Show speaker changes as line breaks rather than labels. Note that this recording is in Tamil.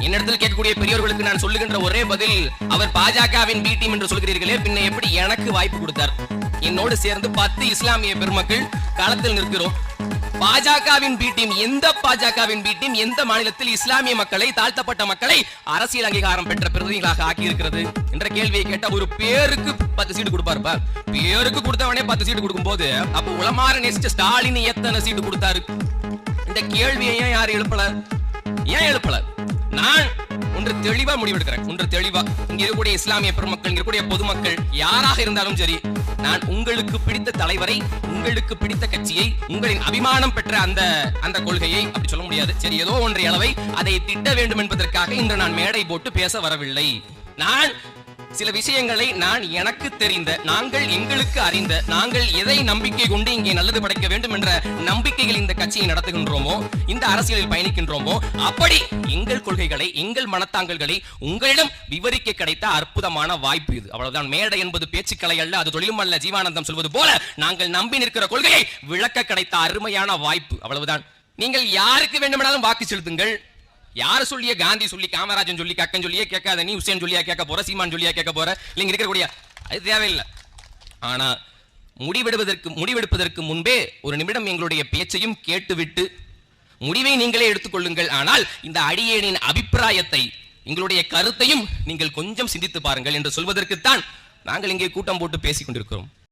என்னிடத்தில் கேட்கக்கூடிய பெரியவர்களுக்கு நான் சொல்லுகின்ற ஒரே பதில், அவர் பாஜகவின் பி டீம் என்று சொல்கிறீர்களே, பின்ன எப்படி எனக்கு வாய்ப்பு கொடுத்தார்? என்னோடு சேர்ந்து 10 இஸ்லாமிய பெருமக்கள் களத்தில் நிற்கிறோம். பாஜகவின் பி டீம், எந்த பாஜகவின் பி டீம் எந்த மாநிலத்தில் இஸ்லாமிய மக்களை, தாழ்த்தப்பட்ட மக்களை அரசியல் அங்கீகாரம் பெற்ற பிரதிநிதிகளாக ஆக்கி இருக்கிறது என்ற கேள்வியை கேட்ட ஒரு பேருக்கு 10 சீட்டு கொடுப்பாருப்பா. பேருக்கு கொடுத்தவனே 10 சீட்டு கொடுக்கும் போது அப்ப உளமாற நேசிச்ச ஸ்டாலின் எத்தனை சீட்டு கொடுத்தாரு? இந்த கேள்வியை ஏன் யாரும் எழுப்பல? நான் ஒன்று தெளிவா முடிவெடுக்கிறேன். இங்க இருக்கக்கூடிய இஸ்லாமிய பெருமக்கள், இங்க இருக்கக்கூடிய பொதுமக்கள் யாராக இருந்தாலும் சரி, நான் உங்களுக்கு பிடித்த தலைவரை, உங்களுக்கு பிடித்த கட்சியை, உங்களின் அபிமானம் பெற்ற அந்த கொள்கையை அப்படி சொல்ல முடியாது. சரி, ஏதோ ஒன்றை அளவை அதை திட்ட வேண்டும் என்பதற்காக இன்று நான் மேடை போட்டு பேச வரவில்லை. நான் சில விஷயங்களை எனக்கு தெரிந்த, நாங்கள் எங்களுக்கு அறிந்த, நாங்கள் எதை நம்பிக்கை கொண்டு இங்கே நல்லது படைக்க வேண்டும் என்ற நம்பிக்கையில் இந்த கட்சியை நடத்துகின்றோமோ, இந்த அரசியலில் பயணிக்கின்றோமோ, அப்படி எங்கள் கொள்கைகளை, எங்கள் மனத்தாங்கல்களை உங்களிடம் விவரிக்க கிடைத்த அற்புதமான வாய்ப்பு இது. அவ்வளவுதான். மேடை என்பது பேச்சுக்கலை அல்ல, அது தொழிலும் அல்ல. ஜீவானந்தம் சொல்வது போல நாங்கள் நம்பி நிற்கிற கொள்கையை விளக்க கிடைத்த அருமையான வாய்ப்பு. அவ்வளவுதான். நீங்கள் யாருக்கு வேண்டுமானாலும் வாக்கு செலுத்துங்கள். யார சொல்லிய, காந்தி சொல்லி, காமராஜன் சொல்லி, கக்கன் சொல்லியே கேட்காத, நீ உசேன் சொல்லியா கேட்க போற, சீமான் சொல்லியா கேட்க போற, இல்லைங்க இருக்கக்கூடிய அது தேவையில்லை. ஆனா முடிவெடுப்பதற்கு முன்பே ஒரு நிமிடம் எங்களுடைய பேச்சையும் கேட்டுவிட்டு முடிவை நீங்களே எடுத்துக்கொள்ளுங்கள். ஆனால் இந்த அடியேனின் அபிப்பிராயத்தை, எங்களுடைய கருத்தையும் நீங்கள் கொஞ்சம் சிந்தித்து பாருங்கள் என்று சொல்வதற்குத்தான் நாங்கள் இங்கே கூட்டம் போட்டு பேசிக் கொண்டிருக்கிறோம்.